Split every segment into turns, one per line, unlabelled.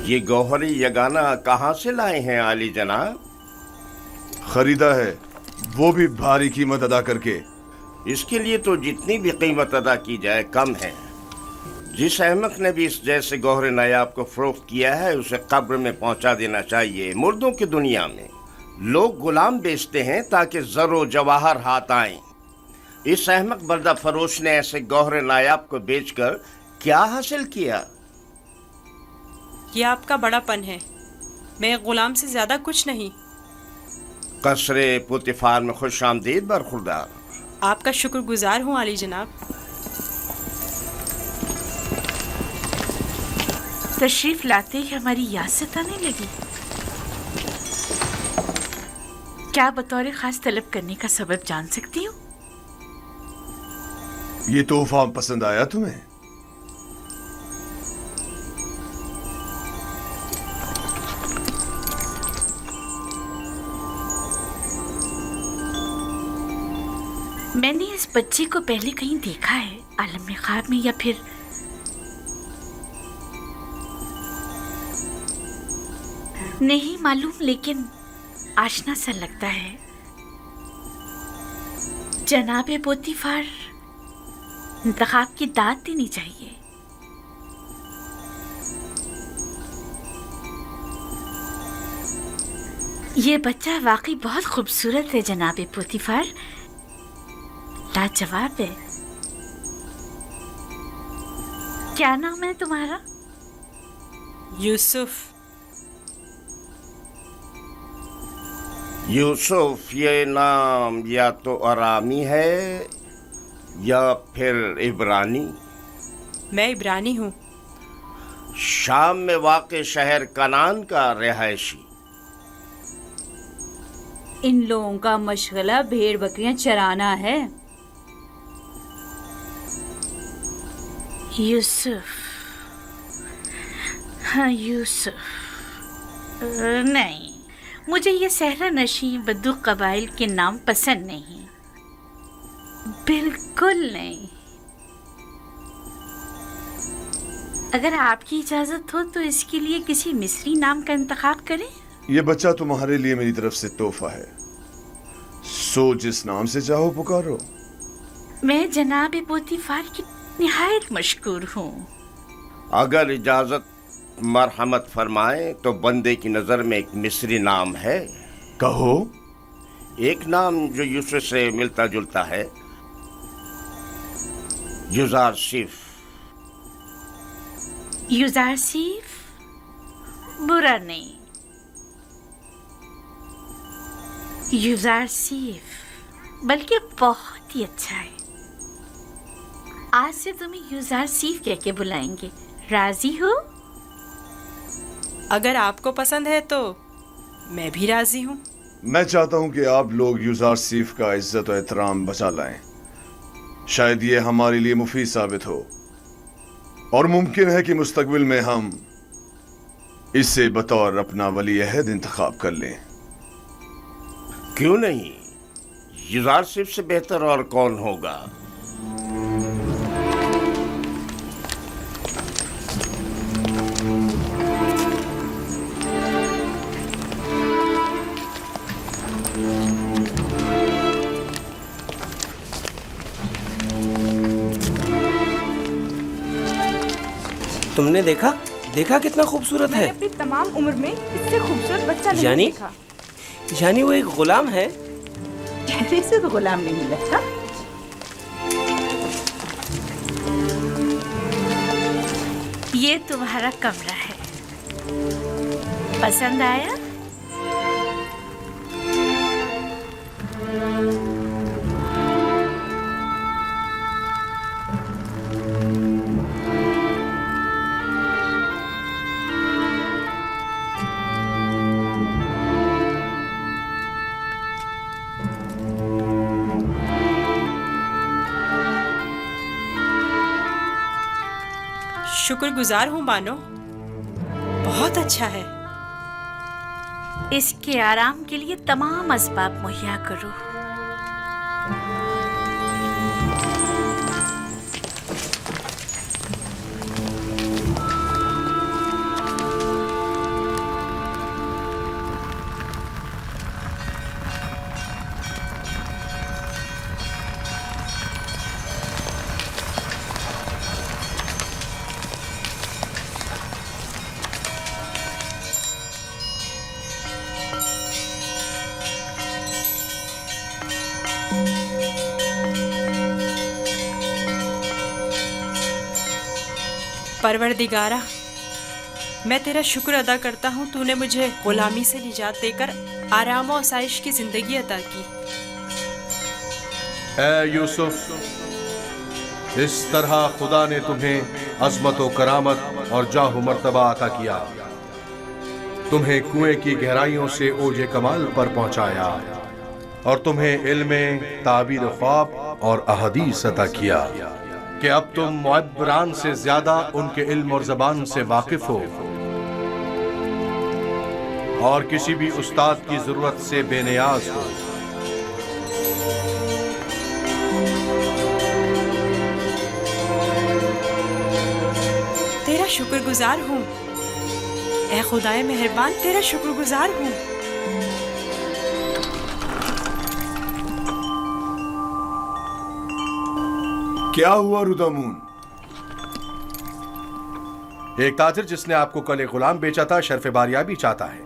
ये गौहरी यगाना कहाँ से लाए हैं आली जनाब?
खरीदा है, वो भी भारी कीमत अदा करके।
इसके लिए तो जितनी भी कीमत अदा की जाए कम है। जिस अहमक ने भी इस जैसे गौहर नायाब को फरोख्त किया है उसे कब्र में पहुंचा देना चाहिए। मुर्दों की दुनिया में लोग गुलाम बेचते हैं ताकि जरो जवाहर हाथ आए। इस अहमक बर्दा फरोश ने ऐसे गौहर नायाब को बेचकर क्या हासिल किया?
ये आपका बड़ापन है, मैं गुलाम से ज्यादा कुछ नहीं।
कसरे पुतिफार में खुश आमदीद बरखुरदार।
आपका शुक्रगुजार हूँ आली जनाब।
तशरीफ लाते ही हमारी याद सताने लगी। क्या बतौर खास तलब करने का सबब जान सकती हूँ?
ये तोहफा पसंद आया तुम्हें?
मैंने इस बच्चे को पहले कहीं देखा है, आलम ख्वाब में या फिर नहीं मालूम, लेकिन आशना सा लगता है। जनाबे पोतीफार इंतखाब की दाद देनी चाहिए। ये बच्चा वाकई बहुत खूबसूरत है जनाबे पोतीफार, लाजवाब है। क्या नाम है तुम्हारा?
यूसुफ।
यूसुफ ये नाम या तो अरामी है या फिर इब्रानी।
मैं इब्रानी हूँ।
शाम में वाक़े शहर कनान का रिहायशी।
इन लोगों का मशगला भेड़ बकरियां चराना है।
यूसुफ, हाँ यूसुफ। नहीं, मुझे ये सहरा नशी बद्दू कबाइल के नाम पसंद नहीं, बिल्कुल नहीं। अगर आपकी इजाजत हो तो इसके लिए किसी मिस्री नाम का इंतखाब करें।
ये बच्चा तुम्हारे लिए मेरी तरफ से तोहफा है, सो जिस नाम से चाहो पुकारो।
मैं जनाब पोतीफार की निहायत मशकूर हूँ।
अगर इजाजत मरहमत फरमाए तो बंदे की नजर में एक मिस्री नाम है।
कहो।
एक नाम जो यूसुफ से मिलता जुलता है, युजारसिफ।
युजारसिफ बुरा नहीं, युजारसिफ बल्कि बहुत ही अच्छा है। आज से तुम्हें युजारसिफ कह के बुलाएंगे, राजी हो?
अगर आपको पसंद है तो मैं भी राजी हूँ।
मैं चाहता हूं कि आप लोग युजारसिफ का इज्जत और एहतराम बचा लाएं। शायद ये हमारे लिए मुफीद साबित हो और मुमकिन है कि मुस्तकबिल में हम इसे बतौर अपना वली अहद इंतखाब कर लें।
क्यों नहीं, युजारसिफ से बेहतर और कौन होगा।
तुमने देखा कितना खूबसूरत है।
मैंने अपनी तमाम उम्र में इससे खूबसूरत बच्चा नहीं देखा।
यानी वो एक गुलाम है?
चेहरे से तो गुलाम नहीं लगता।
ये तुम्हारा कमरा है, पसंद आया?
शुक्रगुजार हूँ बानो, बहुत अच्छा है।
इसके आराम के लिए तमाम असबाब मुहैया करो।
परवरदिगारा, मैं तेरा शुक्र अदा करता हूँ, तूने मुझे गुलामी से निजात देकर आराम और आसाइश की जिंदगी अता की।
ऐ यूसुफ, इस तरह खुदा ने तुम्हें अज़मत व करामत और जाह मर्तबा अता किया, तुम्हें कुएं की गहराइयों से ओजे कमाल पर पहुंचाया और तुम्हें इल्म ताबीर ख्वाब और अहदीस अता किया कि अब तुम मुअब्बरान से ज्यादा उनके इल्म और ज़बान से वाकिफ हो और किसी भी उस्ताद की जरूरत से बेनियाज हो।
तेरा शुक्रगुजार हूँ, ऐ खुदाए मेहरबान, तेरा शुक्रगुजार हूँ।
क्या हुआ रुदामून?
एक ताजिर जिसने आपको कल एक गुलाम बेचा था शर्फ बारियाबी चाहता है।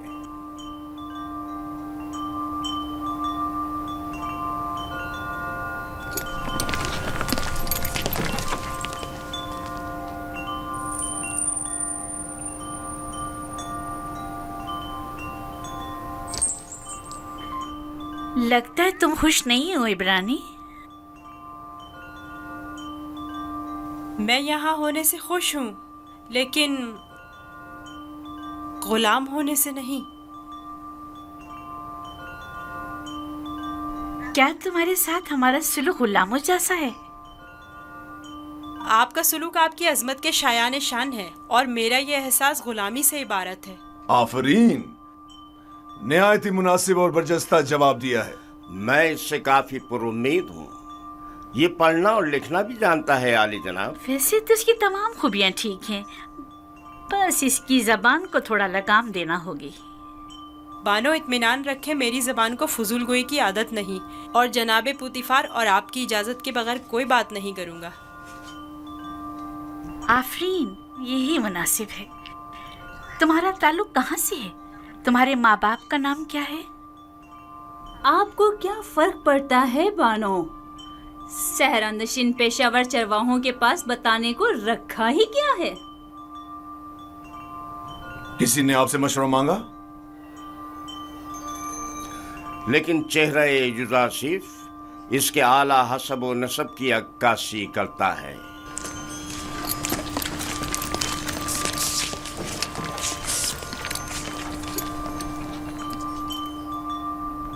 लगता है तुम खुश नहीं हो इब्रानी।
मैं यहाँ होने से खुश हूँ, लेकिन गुलाम होने से नहीं।
क्या तुम्हारे साथ हमारा सुलूक गुलामों जैसा है?
आपका सुलूक आपकी अजमत के शायान शान है और मेरा ये एहसास गुलामी से इबारत है।
आफरीन, निहायत ही मुनासिब और बरजस्ता जवाब दिया है।
मैं इससे काफी पुरुम्मीद हूँ। ये पढ़ना और लिखना भी जानता है आली जनाब।
वैसे तो इसकी तमाम खूबियाँ ठीक हैं, बस इसकी जबान को थोड़ा लगाम देना होगी।
बानो, इत्मीनान रखें, मेरी जबान को फजूल गोई की आदत नहीं और जनाबे पुतिफार और आपकी इजाजत के बगैर कोई बात नहीं करूँगा।
आफरीन, यही मुनासिब है। तुम्हारा ताल्लुक कहाँ से है? तुम्हारे माँ बाप का नाम क्या है?
आपको क्या फर्क पड़ता है बानो? सहरानशीन पेशावर चरवाहों के पास बताने को रखा ही क्या है?
किसी ने आपसे मशवरा मांगा?
लेकिन चेहरा युजासिफ इसके आला हसब व नसब की अक्कासी करता है।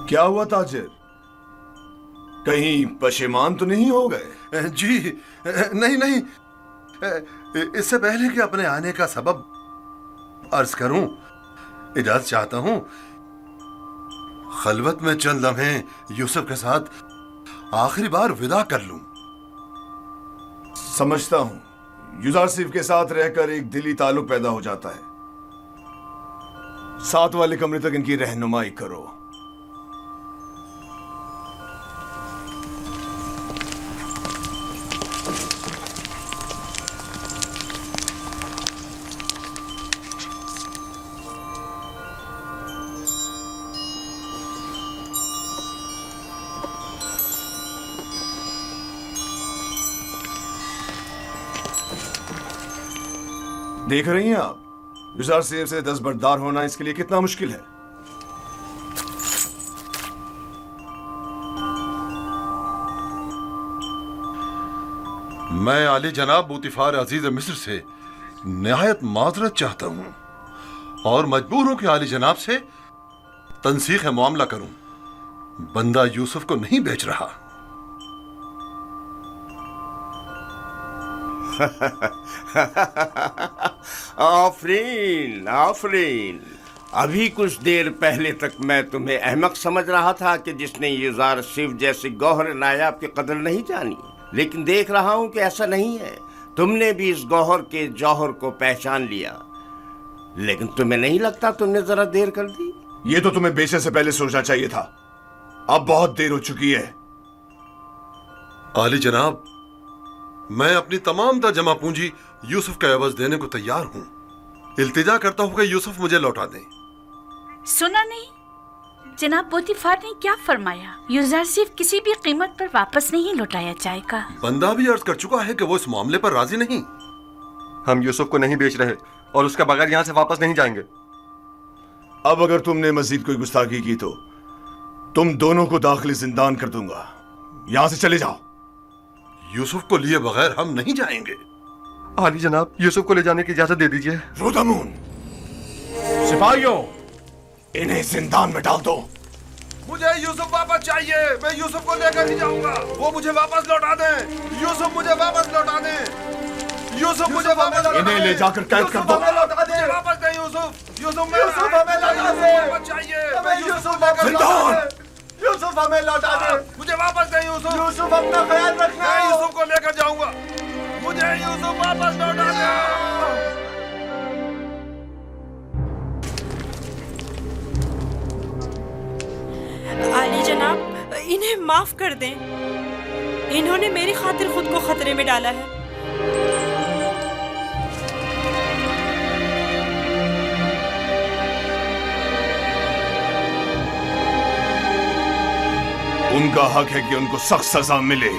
क्या हुआ ताजिर? कहीं पशेमान तो नहीं हो गए?
जी नहीं नहीं, इससे पहले कि अपने आने का सबब अर्ज करूं, इजाजत चाहता हूं खलवत में चंद लम्हे यूसुफ के साथ आखिरी बार विदा कर लूं।
समझता हूं, युजासिफ के साथ रहकर एक दिली ताल्लुक पैदा हो जाता है। साथ वाले कमरे तक इनकी रहनुमाई करो। देख रही हैं आप, युजासिफ से दस्तबरदार होना इसके लिए कितना मुश्किल है।
मैं आली जनाब बुतिफार अजीज मिस्र से निहायत माजरत चाहता हूं और मजबूर हूं कि आली जनाब से तनसीख मामला करूं। बंदा यूसुफ को नहीं बेच रहा।
आफरीन आफरीन, अभी कुछ देर पहले तक मैं तुम्हें अहमक समझ रहा था कि जिसने युजासिफ जैसे गौहर नायाब की कदर नहीं जानी, लेकिन देख रहा हूं कि ऐसा नहीं है। तुमने भी इस गौहर के जौहर को पहचान लिया, लेकिन तुम्हें नहीं लगता तुमने जरा देर कर दी?
ये तो तुम्हें बेचने से पहले सोचना चाहिए था। अब बहुत देर हो चुकी है।
आली जनाब, मैं अपनी तमाम जमा पूंजी यूसुफ के एवज देने को तैयार हूं। इल्तिजा करता हूं कि यूसुफ मुझे लौटा दें।
सुना नहीं जनाब पोतीफार ने क्या फरमाया? युजासिफ किसी भी कीमत पर वापस नहीं लौटाया जाएगा।
बंदा भी अर्ज कर चुका है कि वो इस मामले पर राजी नहीं।
ہم یوسف کو نہیں بیچ رہے اور اس کے بغیر یہاں سے واپس نہیں جائیں گے.
اب اگر تم نے مزید کوئی گستاخی کی تو تم دونوں کو داخلی زندان کر دوں گا. یہاں سے چلے جاؤ.
یوسف کو لیے بغیر ہم نہیں جائیں گے.
عالی جناب, یوسف کو لے جانے کی اجازت دے دیجیے.
رودامون, سپاہیوں, انہیں زندان میں ڈال دو.
مجھے یوسف واپس چاہیے. میں یوسف کو لے کر ہی جاؤں گا. وہ مجھے واپس لوٹا دیں. یوسف مجھے واپس لوٹا دیں. یوسف مجھے واپس لوٹا دیں.
انہیں لے جا کر قید کر دو.
مجھے واپس دیں یوسف. یوسف ہمیں لوٹا دیں. واپس چاہیے. میں یوسف لے کر
زندان.
یوسف ہمیں لوٹا دیں.
مجھے واپس دیں یوسف.
یوسف اپنا خیال رکھنا.
میں یوسف کو لے کر جاؤں گا. مجھے یوسف واپس لوٹا دیں.
عالی جناب, انہیں معاف کر دیں. انہوں نے میری خاطر خود کو خطرے میں ڈالا ہے.
ان کا حق ہے کہ ان کو سخت سزا ملے.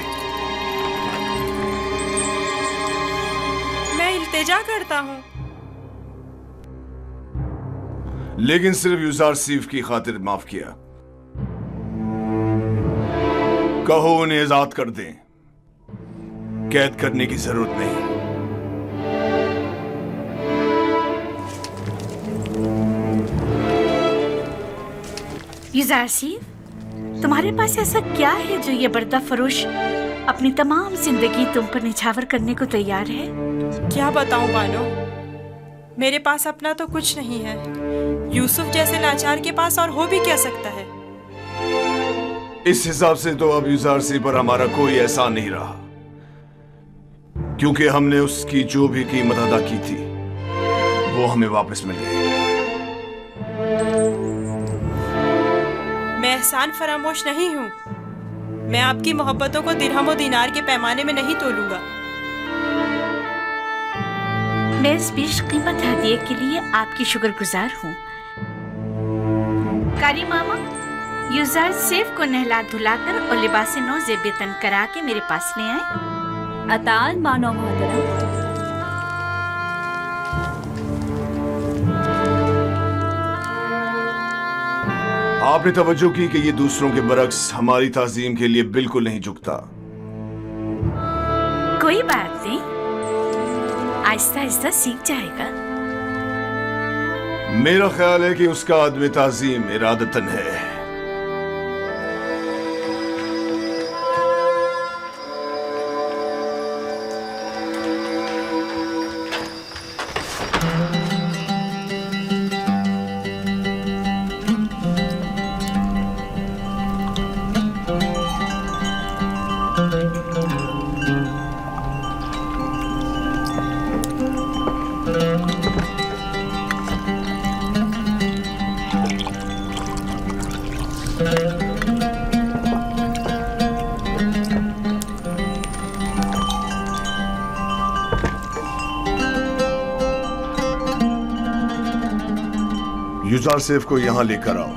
میں التجا کرتا ہوں.
لیکن صرف یوزارسیف کی خاطر معاف کیا. کہو انہیں آزاد کر دیں. قید کرنے کی ضرورت نہیں.
یوزارسیف, تمہارے پاس ایسا کیا ہے جو یہ بردہ فروش اپنی تمام زندگی تم پر نچھاور کرنے کو تیار ہے؟
کیا بتاؤں بانو, میرے پاس اپنا تو کچھ نہیں ہے. یوسف جیسے لاچار کے پاس اور ہو بھی کیا سکتا ہے.
اس حساب سے تو اب یوزارسی پر ہمارا کوئی احسان نہیں رہا, کیونکہ ہم نے اس کی جو بھی قیمت ادا کی تھی وہ ہمیں واپس مل گئی.
میں احسان فراموش نہیں ہوں. میں آپ کی محبتوں کو درہم و دینار کے پیمانے میں نہیں تولوں گا.
میں اس بیش قیمت ہدیے کے لیے آپ کی شکر گزار ہوں. کاری ماما, یوزارسیف کو نہلا دھلا کر اور لباس نو زیب تن کرا کے میرے پاس لے آئیں.
اطاعت مانو محترم.
آپ نے توجہ کی کہ یہ دوسروں کے برعکس ہماری تعظیم کے لیے بالکل نہیں جھکتا.
کوئی بات نہیں, آہستہ آہستہ سیکھ جائے گا.
میرا خیال ہے کہ اس کا عدم تعظیم ارادتاً ہے. یوزارسیف کو یہاں لے کر آؤ.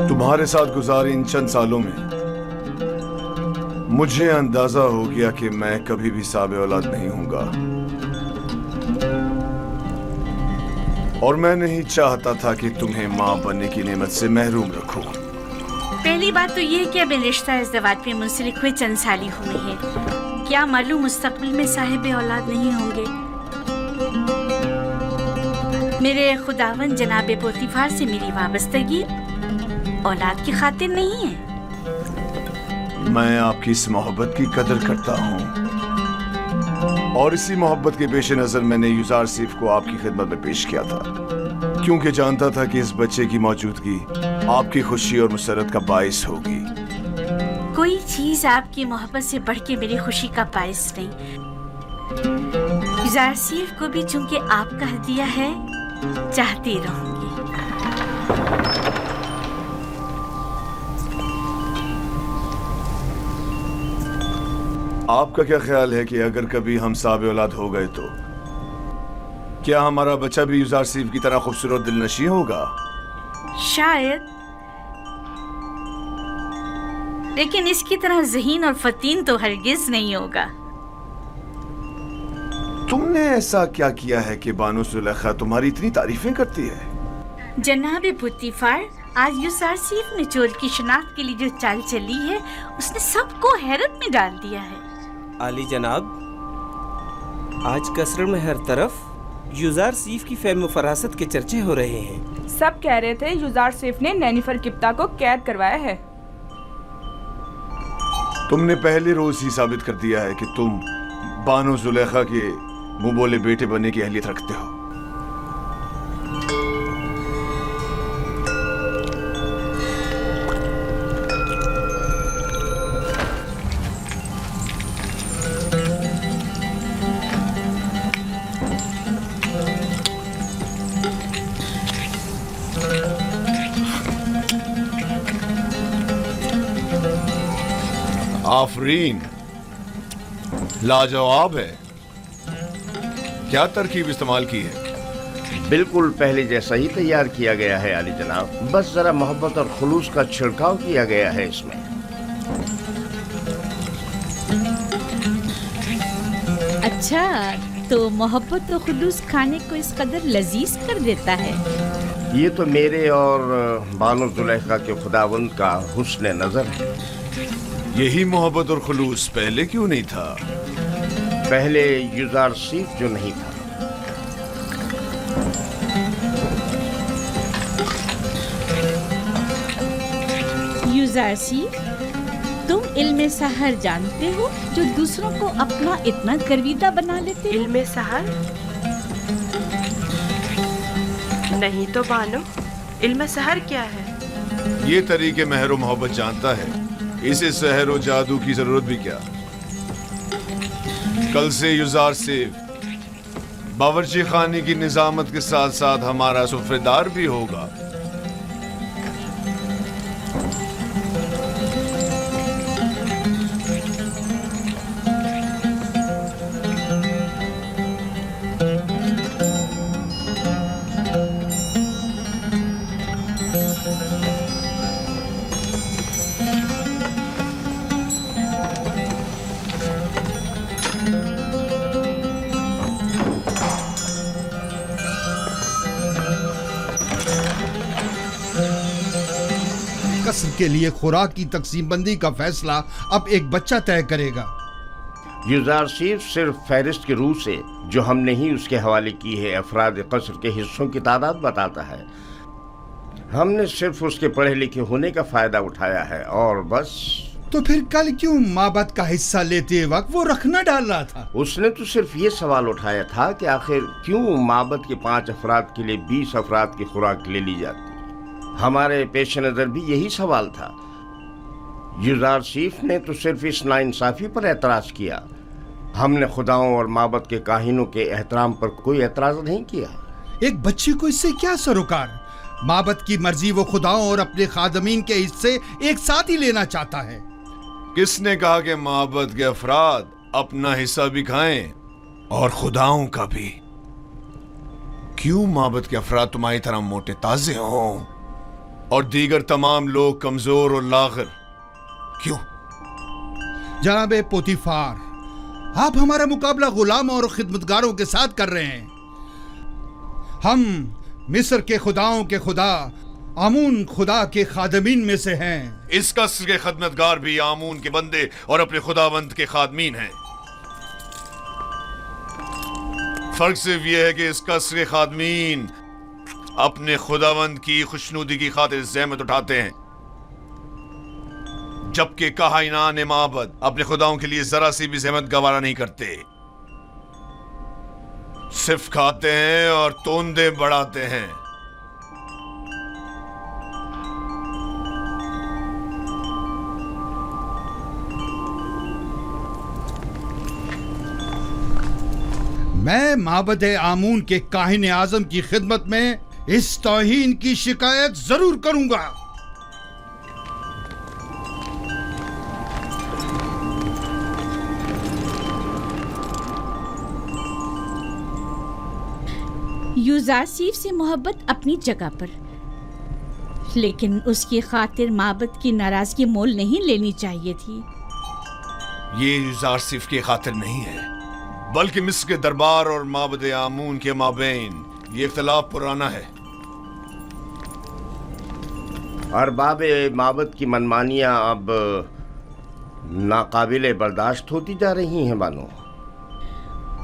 تمہارے ساتھ گزارے ان چند سالوں میں مجھے اندازہ ہو گیا کہ میں کبھی بھی صاحب اولاد نہیں ہوں گا, اور میں نہیں چاہتا تھا کہ تمہیں ماں بننے کی نعمت سے محروم رکھوں.
پہلی بات تو یہ کہ اب رشتہ ازدواج پہ منسلک ہوئے چند سال ہی ہوئے ہیں. کیا معلوم مستقبل میں صاحب اولاد نہیں ہوں گے. میرے خداوند جناب پوتیفار سے میری وابستگی اولاد کی خاطر نہیں ہے.
میں آپ کی اس محبت کی قدر کرتا ہوں, اور اسی محبت کے پیش نظر میں نے یوزارسیف کو آپ کی خدمت میں پیش کیا تھا, کیونکہ جانتا تھا کہ اس بچے کی موجودگی آپ کی خوشی اور مسرت کا باعث ہوگی.
کوئی چیز آپ کی محبت سے بڑھ کے میری خوشی کا باعث نہیں. یوزارسیف کو بھی چونکہ آپ کا ہدیہ ہے چاہتی رہوں گی.
آپ کا کیا خیال ہے کہ اگر کبھی ہم صاحب اولاد ہو گئے تو کیا ہمارا بچہ بھی یوزار سیف کی طرح خوبصورت دل نشیں ہوگا؟
شاید، لیکن اس کی طرح ذہین اور فتین تو ہرگز نہیں ہوگا۔
تم نے ایسا کیا کیا ہے کہ بانو زلیخا تمہاری اتنی تعریفیں کرتی ہے؟
جناب پوتیفار، آج یوزار سیف نے چور کی شناخت کے لیے جو چال چلی ہے اس نے سب کو حیرت میں ڈال دیا ہے۔
عالی جناب، آج قصر میں ہر طرف یوزار سیف کی فہم و فراست کے چرچے ہو رہے ہیں۔
سب کہہ رہے تھے یوزار سیف نے نینیفر کپتا کو قید کروایا ہے۔
تم نے پہلے روز ہی ثابت کر دیا ہے کہ تم بانو زلیخا کے منہ بولے بیٹے بننے کی اہلیت رکھتے ہو۔ آفرین، لاجواب ہے۔ کیا ترکیب استعمال کی ہے؟
بالکل پہلے جیسا ہی تیار کیا گیا ہے عالی جناب، بس ذرا محبت اور خلوص کا چھڑکاؤ کیا گیا ہے اس میں۔
اچھا، تو محبت و خلوص کھانے کو اس قدر لذیذ کر دیتا ہے؟
یہ تو میرے اور بانو زلیخا کے خداوند کا حسن نظر ہے۔
یہی محبت اور خلوص پہلے کیوں نہیں تھا؟
پہلے یوزار سیف جو نہیں تھا۔
یوزار سیف، تم علم سحر جانتے ہو جو دوسروں کو اپنا اتنا گرویدہ بنا لیتے ہو؟
علم سحر؟ نہیں تو بانو، علم سحر کیا ہے؟
یہ طریقے مہر و محبت جانتا ہے، اسے سحر و جادو کی ضرورت بھی کیا؟ کل سے یوزار سیف باورچی خانے کی نظامت کے ساتھ ساتھ ہمارا سفرے دار بھی ہوگا۔
قصر کے لیے خوراک کی تقسیم بندی کا فیصلہ اب ایک بچہ طے کرے گا۔
یوزار سیف صرف فہرست کی روح سے جو ہم نے ہی اس کے حوالے کی ہے افراد قصر کے حصوں کی تعداد بتاتا ہے۔ ہم نے صرف اس کے پڑھے لکھے ہونے کا فائدہ اٹھایا ہے اور بس۔
تو پھر کل کیوں معبد کا حصہ لیتے وقت وہ رکھنا ڈال رہا تھا؟
اس نے تو صرف یہ سوال اٹھایا تھا کہ آخر کیوں معبد کے 5 افراد کے لیے 20 افراد کی خوراک لے لی جاتی۔ ہمارے پیش نظر بھی یہی سوال تھا۔ یوزار سیف نے تو صرف اس ناانصافی پر اعتراض کیا۔ ہم نے خداؤں اور معبد کے کاہنوں کے احترام پر کوئی اعتراض نہیں کیا۔
ایک بچے کو اس سے کیا سروکار؟ معبد کی مرضی وہ خداؤں اور اپنے خادمین کے حصے ایک ساتھ ہی لینا چاہتا ہے۔
کس نے کہا کہ معبد کے افراد اپنا حصہ بھی کھائیں اور خداؤں کا بھی؟ کیوں معبد کے افراد تمہاری طرح موٹے تازے ہوں اور دیگر تمام لوگ کمزور اور لاغر؟ کیوں؟
جناب پوتیفار، آپ ہمارا مقابلہ غلاموں اور خدمتگاروں کے ساتھ کر رہے ہیں۔ ہم مصر کے خداؤں کے خدا آمون خدا کے خادمین میں سے ہیں۔
اس قصر کے خدمتگار بھی آمون کے بندے اور اپنے خداوند کے خادمین ہیں۔ فرق صرف یہ ہے کہ اس قصر کے خادمین اپنے خداوند کی خوشنودی کی خاطر زحمت اٹھاتے ہیں، جبکہ کاہنان معبد اپنے خداؤں کے لیے ذرا سی بھی زحمت گوارا نہیں کرتے، صرف کھاتے ہیں اور توندے بڑھاتے ہیں۔
میں معبد آمون کے کاہن اعظم کی خدمت میں اس توہین کی شکایت ضرور کروں گا۔
यूजारसीफ से मोहब्बत अपनी जगह पर, लेकिन उसकी खातिर माबद की नाराजगी मोल नहीं लेनी चाहिए थी।
ये यूजारसीफ की खातिर नहीं है, बल्कि मिस्र के दरबार और माबद आमून के माबैन ये इख्तिलाफ पुराना है।
अरबाब माबद की मनमानियां अब नाकाबिले बर्दाश्त होती जा रही हैं बानो।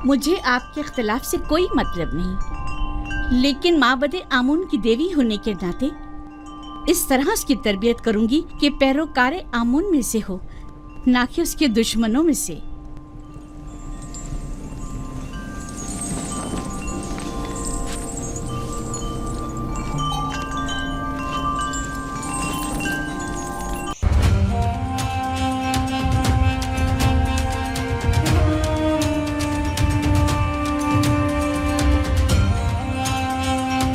मुझे आपके इख्तिलाफ से कोई मतलब नहीं, लेकिन माबद आमून की देवी होने के नाते इस तरह उसकी तरबियत करूंगी कि पैरोकार आमून में से हो, ना कि उसके दुश्मनों में से।